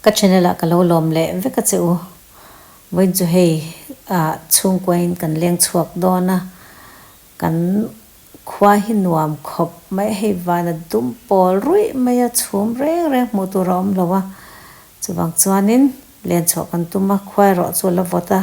ka channel ka lo lom le ve ka cheu voi chu hei chung coin kan leng chuak dona kan khwa hi nuam khop mai hei wana dum pol rui mai a chhum reng mu tu rom lowa chuwang chuanin len chok kan tuma khwai ro chu la vota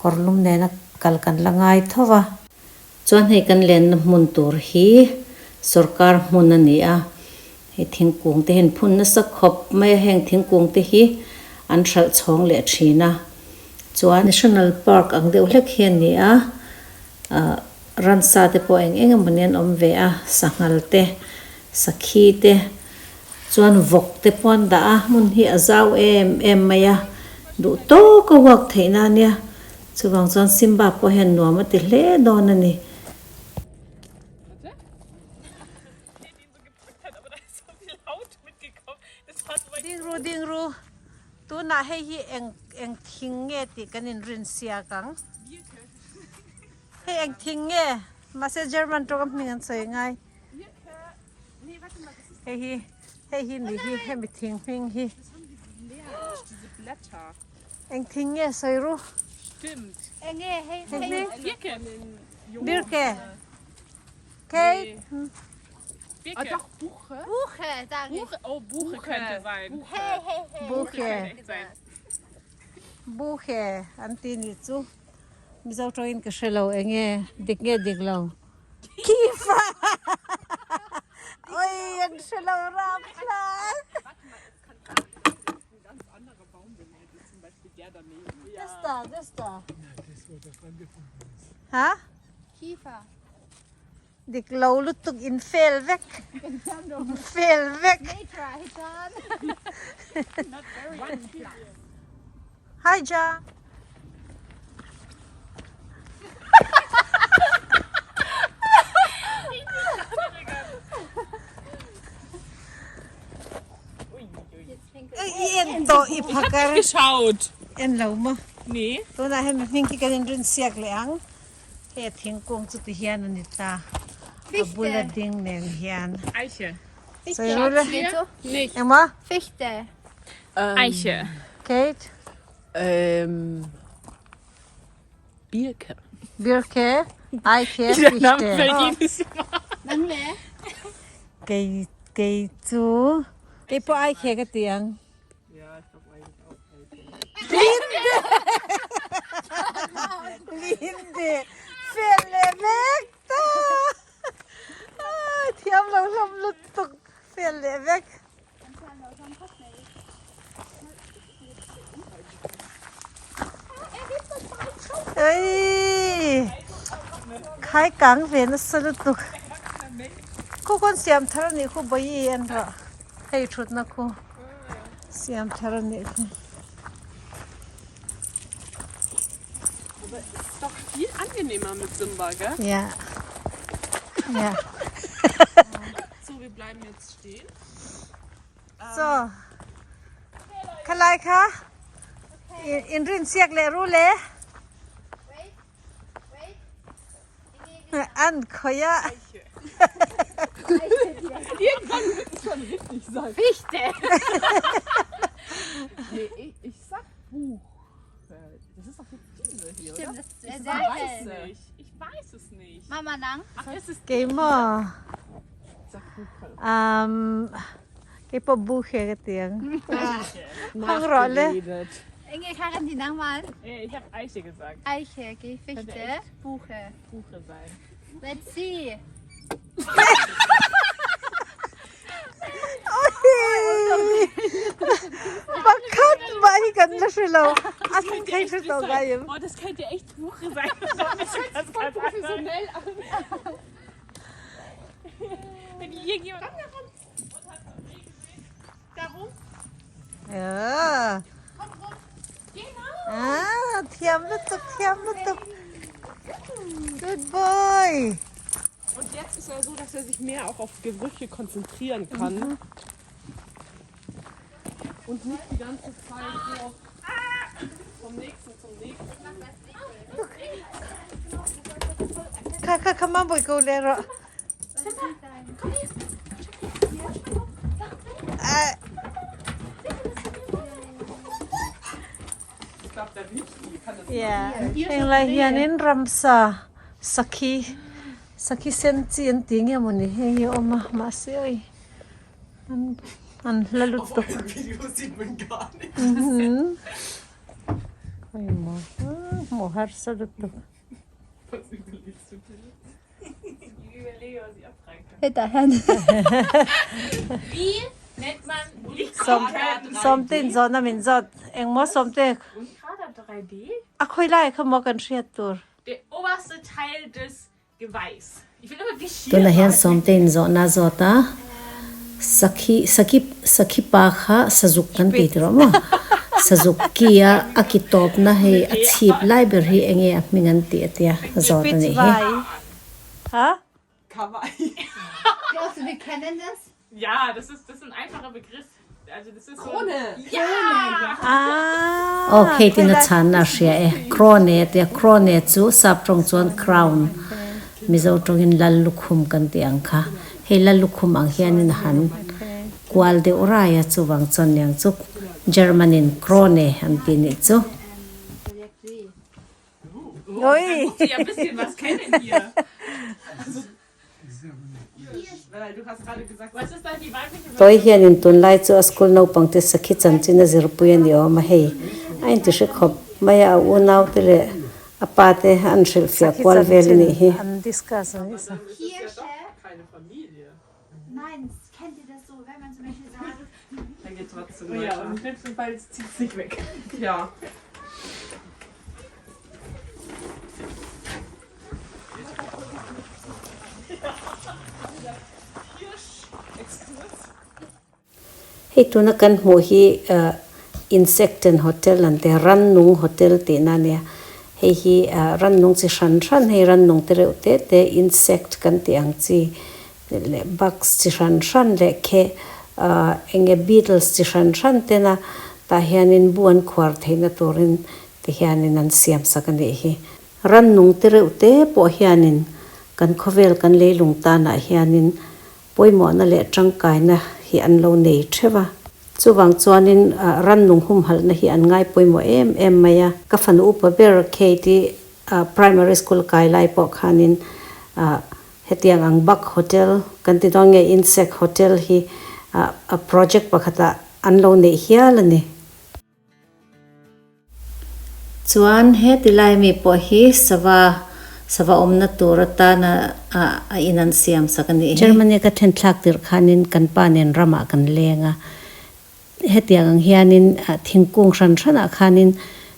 korlum ne na kal kan langai thowa chuan hei kan len mun tur hi sarkar mun ani a hei thingkung te hen phun na sa khop mai heng thingkung te hi an thal chhong le thina chuan national park ang deuh hlek hian ni a ransa te po eng manian om ve a sangal te sakhi te chuan vok te pon da a mun hi azau em maya du to ko wak theina nia chuwang chuan simba po hen nuam ati hle don ani ding ru tu na hei hi eng thing nge ti kanin rinsiak ang hei eng thing nge ma se german to kam ningan sai ngai hei hi ni hi hemi thing hming hi eng thing nge sai ru Stimmt. Hey. Birke. Kate Ah, doch, Buche. Buche, sag ich. Buche. Oh, Buche könnte sein. Hey. Buche könnte echt sein. buche anti ni chu mi zau to in ka shelo enge diklo kifa oi en shelo ram kla Ein ganz anderer Baum benannt ist zum Beispiel der daneben. Ja. das da Das war das angefunden ist. ha Kiefer. diklo lutuk in fel vek Nature, Hitan. Not very hi ja en to ipakar geschaut. en lo ma Nee. to na hem ninki kan rin siak leang he thingkung chu ti hian ani ta abula ding nen hian Eiche. so yule Geht so? Nicht. ema Fichte. Eiche. Kate Birke. birke ai ke Der Name fichte fällt jedes Mal. Nangle. kei chu kei po ai ke ka tiang Ja, ich glaube eigentlich auch. linde felle vekta thiamlo lam lutuk felle vek ơi khai cảng về nó sơ tục cô con xem thằng này cô bấy yên rồi hay chút nó cô xem thằng này Aber ist doch viel angenehmer mit Simba, gell? ja ja So, wir bleiben jetzt stehen. so kalai kha in rin siak le ru le an khoya Eiche. Irgendwann wird es schon richtig sein. Fichte. Nee, ich sag Buch. Das ist doch jetzt diese hier, oder? Stimmt, das ist Ich sehr weiß hell. es nicht. Ich weiß es nicht. Mama lang. Ach, es ist game Sag Buche. cái po bu khe cái tiếng Nachgeredet. Inge, Karin, die lang mal. Ich habe Eiche gesagt. Eiche, okay, Fichte, Buche. Buche sein. Let's see. man kann mal ganz schlau ach kein schlau geil Oh, das könnte echt Buche sein. Das hört sich voll professionell an. Wenn irgendjemand rankommt und hat so einen Weg gesehen, darum, ja genau. thiamlo tuk good boy Und jetzt ist er so, dass er sich mehr auch auf Gerüche konzentrieren kann. Und nicht die ganze Zeit so vom nächsten zum nächsten. come on boy go there der Whisky. Kann das Yeah. Eng lai hian in ramsa saki sen chi an ting ya moni hei oma ma se oi. An lalut Auf to. eurem Video sieht man gar nichts. Oi mo har sa lut to. Was überlegst du dir? Ich überlege, was ich abfragen kann. Hey, dahin. Wie nennt man Something zon na min zot eng mo somte Unkraut 3D? a khoi lai kha mo kan riat tur. Der oberste Teil des Geweihs. Ich will aber Geschirr. Tu na hian something zon na zota saki pa kha sajuk kan ti tro mo sajuk kia akitop na he achip library enge mingan ti atia zot ni he ha Kawaii. Glaubst du, wir kennen das? Ja, das ist ein einfacher Begriff. Also das ist Krone. okay tin na chan na ria e krone chu saprong chuan crown mizo tongin lallukhum kan ti angkha he lallukhum ang hianin han kwal de oraya chu wang chon yang chu germanin krone an ti ni chu oi Sie ja ein bisschen was kennen hier. Weil du hast gerade gesagt, was ist da die weibliche toy hianin tun lai chu school no pangte sakhi chanchina zirpuya ni o ma hei ain ti she khop maya unau te le apate an shil fia kwal vel ni hi an discuss Hier, ist ja Chef. doch keine Familie. Nein, kennt ihr das so, wenn man zum Beispiel sagt, Dann geht trotzdem weiter. Ja, und im schlimmsten Fall zieht es nicht weg. Ja. hei tuna kan hmu hi insect and hotel an te rannung hotel te na ne hei hi rannung chi ran hei rannung te reu te insect kan ti ang chi le bugs chi ran le khe enge beetles chi ran te na ta hianin buan khwar theina torin te hianin an siam sakani hi rannung te reu te po hianin kan khovel kan leilung ta na hianin poimo na le tangkai na hi an lo nei thewa chuwang chuanin rannung hum hal na hi an ngai poimo em maya ka fan upa ber kheti primary school kai lai po khanin hetiang ang bak hotel kan ti donge insect hotel hi a project pakhata an lo nei hial ani chuan he tilai mi po hi sawa omna turata na a inan siam sakani Germany ka then thlak tir khanin kan panen rama kan lenga hetiang hianin thingkung ran khanin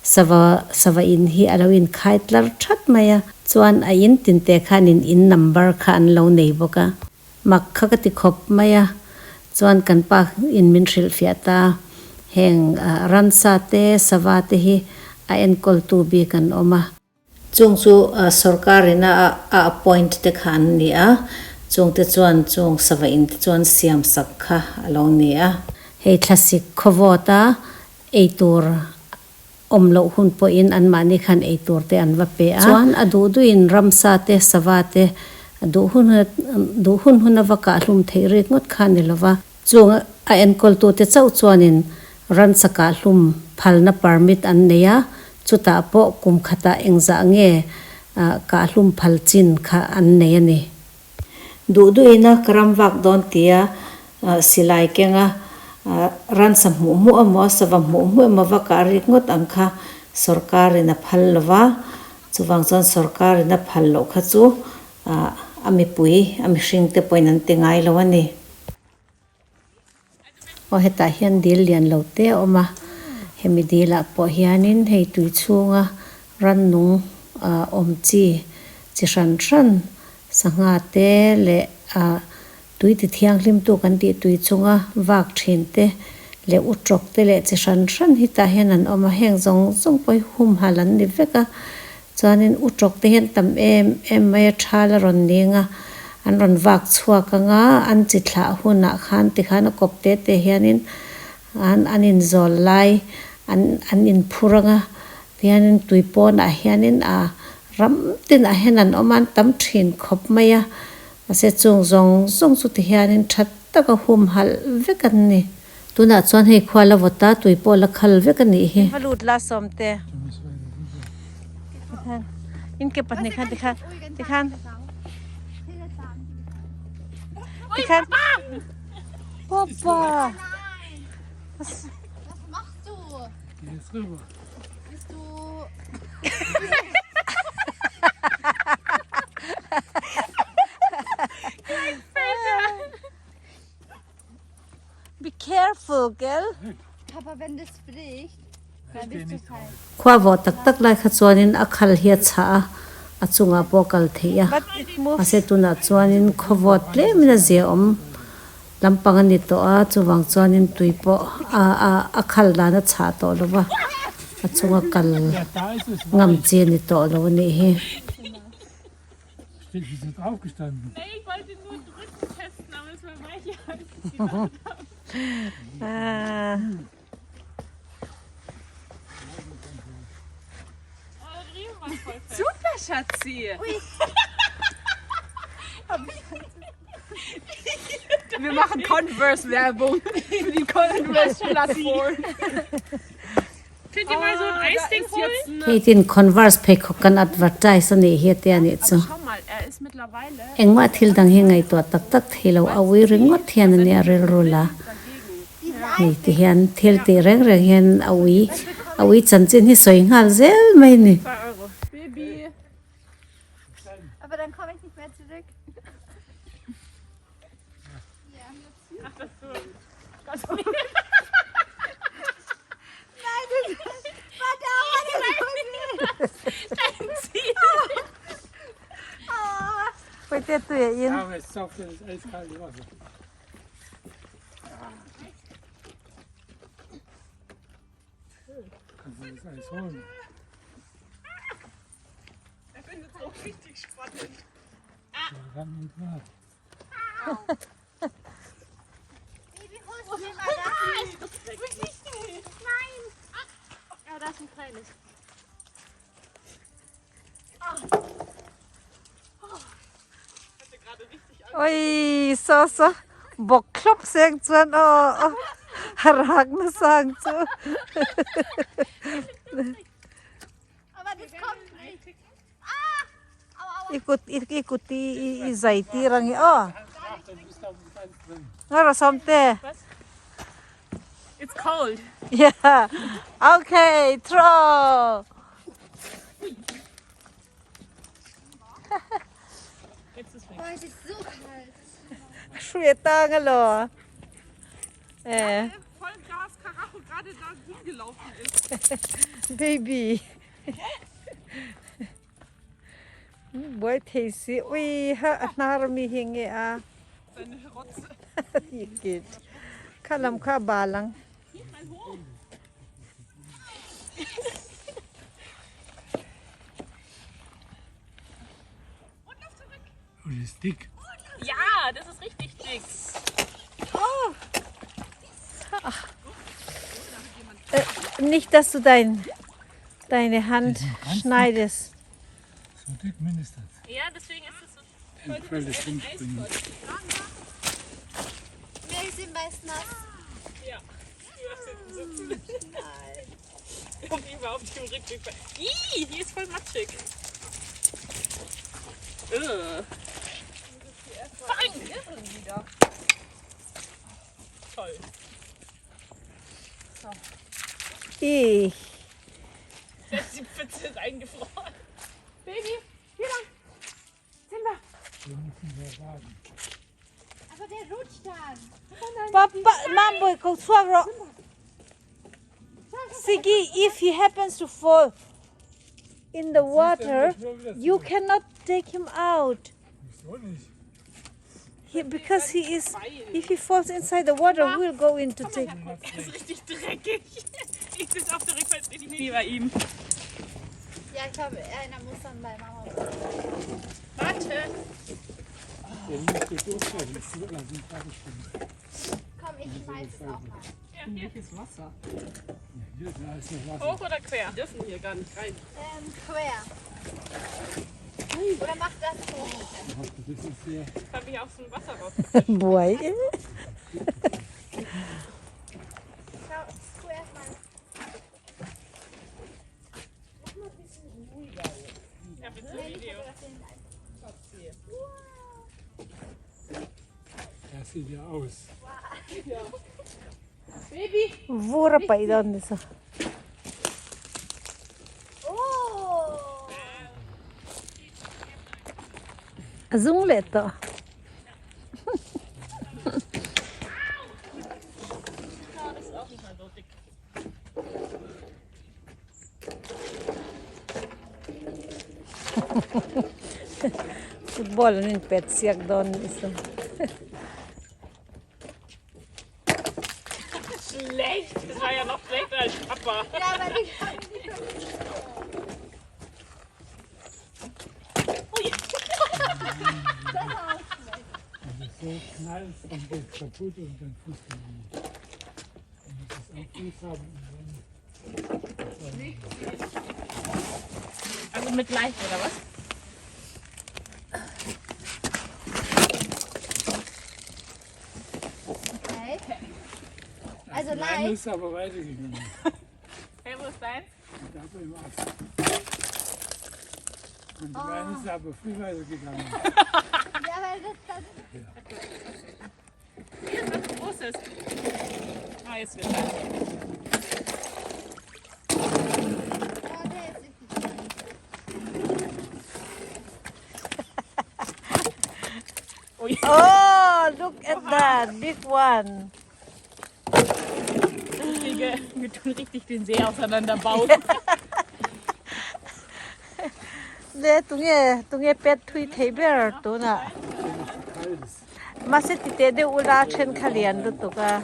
sawa in hi alawin khaitlar that maya chuan a in tinte khanin in number khan lo nei boka makha ka ti khop maya chuan kan pa in min ril fiata heng ransa te sawa te hi a enkol tu bi kan oma chung chu sarkarina a appoint te khan ni a chung te chuan chung sawa in te chuan siam sakha alo ni a hei classic khowota eitur omlo hun po in an mani khan eitur te an va pe a chuan adu du in ramsa te sawa te du hun avaka hlum thei re ngot khan ni lova chung a enkol tu te chau chuanin ran saka hlum phalna permit an neya chuta po kum khata engza nge ka hlum phalchin kha an nei ani du ina karam wak don tia silai kenga ran sammu mu amo sawa mu ma wa ka ri ngot angkha sarkar ina phalwa chuwang chon sarkar ina phallo kha chu ami pui ami hring te poinan te ngai lo ani o heta hian dil lian lo te oma hemi dila po hianin hei tui chunga rannung omchi chi ran sanga te le tui ti thiang hlim tu kan ti tui chunga wak thin te le utrok te le chi ran hi ta hian an oma heng zong poi hum halan ni veka chuanin utrok te hian tam em mai thala ron ninga an ron wak chhuak anga an chi thla huna khan ti khana kopte te hianin an in zol lai an in phuranga hianin tuipon a hianin a ram tin a henan oman tam thin khop maya ase chung zong chu ti hianin that taka hum hal vekan ni tuna chuan hei khwala vota tuipo la khal vekan ni hi valut la somte อินเก็บปันนี่คันที่คันที่คันที่คันป๊าป๊า Was machst du? Geh jetzt rüber. Bist du. Be careful, gell? Papa, wenn das bricht, dann bist du falsch. ขวาบ่ตักตักไล่ขจวนินอคัลเฮียชาอจุงาปอกลเทียอาเซตุนาจวนินขวดเปลมินาเซียอมลำปังนิโตอาจุวังจวนินตุยปออคัลลานะชาโตลวะอจุงกัล Ja, da ist es. งำเจียนิโตลวนี่เฮ Stimmt, wir sind aufgestanden. Ey, ich wollte nur drücken testen, aber es war weicher als ich gedacht habe. Oh, da drüben war es voll fest. Super, Schatzi. Wir machen Converse-Werbung für die Converse-Plattform. Könnt ihr mal so ein Eisding holen? เคตินคอนเวิร์สเพคกันอัดวัดใจสนี่เฮียเตียนี่จู Schau mal, er ist mittlerweile เอ็งว่าทิลดังเฮงไงตัวตักตักเทลเอาไว้ริงวดเทียนเนี่ยเรลรูละนี่ที่เฮียนเทลตีแรงเฮียนเอาไว้จันจินที่สวยงามเซลไหมนี่ 2 Euro. Baby. Aber dann komme ich nicht mehr zurück. Ach, das so. Nein, das verdauert. Dein Ziel. ไปเตะตัวเอง Aber es saugt ja das eiskalte Wasser. Kannst du das Eis holen? Er findet es auch richtig spannend. Ja, ran und nach. Baby, holst du mir mal das? Nein. Ja, das ist ein kleines. Hatte gerade richtig Angst. โอ้ยซอซอบอกครบเสียงจวนหารักนะสังจู Aber das kommt nicht. ikut i zaiti rangi oh Dann bist du auf dem Fels drin. ngara somte It's cold. yeah okay throw Jetzt ist weg. Oh, es ist so kalt. ช่วยตางเหรอ Voll Gas Karacho gerade da rumgelaufen ist. baby บวยเทสิอุ้ยฮะนารมีเฮงเงอะ Seine Rotze. ยิกิดข้าลำข้าบาลัง Mal hoch. Und lauf zurück. Oh, die ist dick. Ja, das ist richtig dick. Nicht, dass du deine Hand schneidest. So dick mindestens. Ja, deswegen ist es so. Dann fällt es rumspringen. Wir sind meist nass. Ja. Kommt überhaupt nicht im Rückweg. Ih, die ist voll matschig. Fang! Toll. Ich. Selbst die Pfütze ist eingefroren. Baby, hier lang. Simba. Wir müssen wir warten. Aber der rutscht dann. Papa, Mambo, go swallow. Siggy, if he happens to fall in the water, you cannot take him out. Wieso nicht? Because he is, if he falls inside the water, we'll go in to take. Er ist richtig dreckig. Ich sitze auf der Rückwärts richtig wie bei ihm. Ja, ich glaube, einer muss dann bei Mama. Warte. Der müsste durchgehen. Das wird nach 7 Tagen stimmen. Komm, ich schmeiß es auch mal. Ja, hier ist Wasser. Hier, da ist noch Wasser. Hoch oder quer? Wir dürfen hier gar nicht rein. Quer. Oder mach das so. Das ist hier. Jetzt habe ich auch so ein Wasser rausgefischt. Boy. Schau, zuerst mal. Ja, bitte. aus. Baby. Wura pa idon dito. Oh! Azung leto. Ja, das ist auch nicht mal so dick. Football nin pet siak don iso. Schlecht. Das war ja noch schlechter als Papa. Ja, aber die Also so knallt, dann geht es kaputt und dann Fußball. Man muss es auch Fuß haben. Also mit leicht, oder was? okay. Also Nein, leicht. ist aber weitergegangen. Hey, wo ist deins? Und aber im Ast. Und die Beine ist aber viel weitergegangen. Ja, weil das dann. Hier ist was Großes. Ah, jetzt wird es. Oh, der ist richtig klein. Oh, look at that big one. Wir tun richtig den See auseinanderbauen. Le tunge pet thui theiber to na. Kalt ist. Maseti te de ula chen khalian du to ka.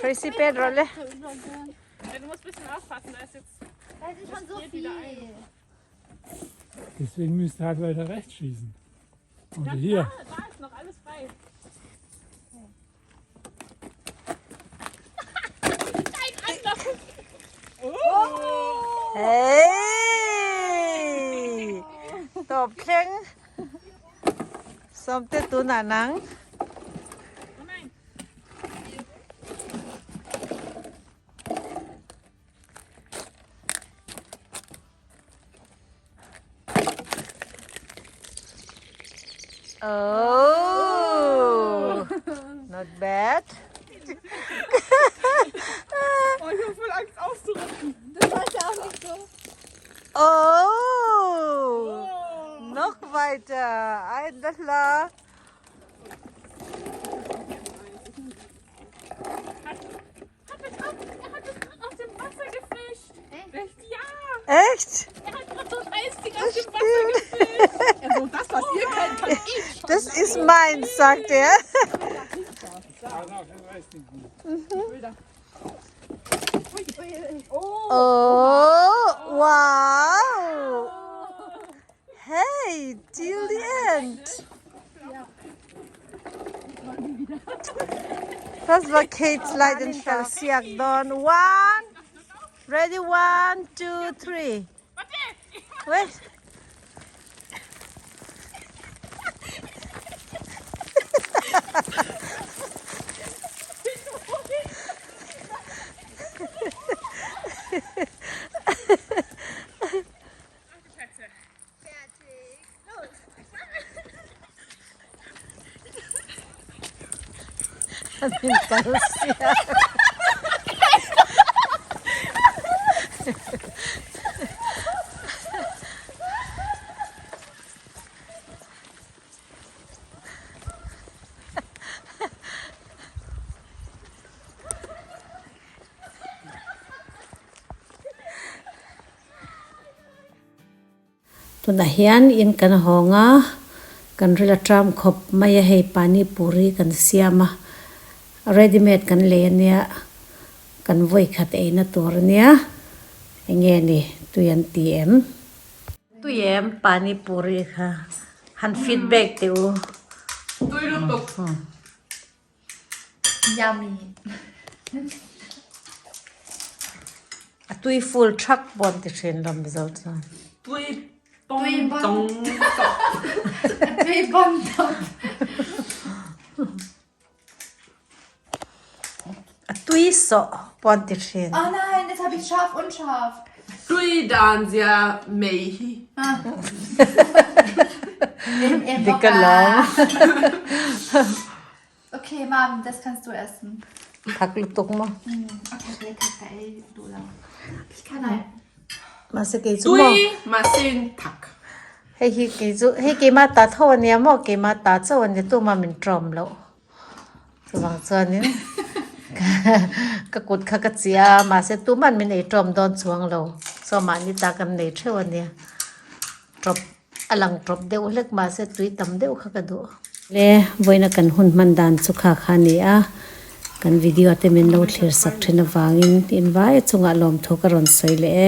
Crazy Pedro le. Ja, du musst ein bisschen aufpassen, da ist jetzt. Das ist schon so Hier viel. wieder ein. Deswegen müsst ihr halt weiter rechts schießen. Oder Ja, hier. da ist noch alles frei. Hey! Top keng. Som te tu na nang. Oh nein. Oh! Not bad. Oh, ich habe voll Angst auszurutschen. Das war ja auch nicht so. Oh! Noch weiter. Ein Dachler. Er hat es aus dem Wasser gefischt. Echt? Ja, Echt? er hat gerade so ein Eisding aus dem Wasser gefischt. Also das, was ihr kennt, kann ich. Das ist meins, sagt er. Ja, noch, ich weiß nicht wie. Oh, wow. Hey, till the end. Das war Kates Leidenfall Siakdon. Ready, 1, 2, 3. Wait. Fertig. Los. Tuna hian in kan honga kan rila tram khop maya hei pani puri kan siama ready made kan le nia kan voi khat eina tur nia enge ni tuyan tuyem pani puri kha han feedback te u Yummy. tui full truck bon te chen lam result Tui bon top. tui so bon te chen Oh nein, jetzt habe ich scharf und scharf. Dui dan sia mei. Dicke lang. Okay, Mom, das kannst du essen. ผักลูกตุกมั้ง Okay, Kacke, du lang. Ich kann halt. มาสกิจุมั้ง Dui masin tak. ให้กิจุให้กิมาตาทวันเนี้ยมั้งกิมาตาเจ้าวันเนี้ยตัวมาเป็นตรอมแล้วตัวบางส่วนนี้ก็กุดขกเสียมาเสตัวมันเป็นไอ้ตรอมโดนสวงเราสมัยนี้ตากันในเชื่อวันเนี้ยตรอมอลังตรอมเดียวเล็กมาเสตุยตำเดียวขกดูเล่วันนักกันหุ่นมันดันสุขาขานีอ่ะกันวิดีโอเต็มเป็นโน้ตเลือสักทีนวางินอินไว้จงอารมณ์ทุกข์รอนสวยเล่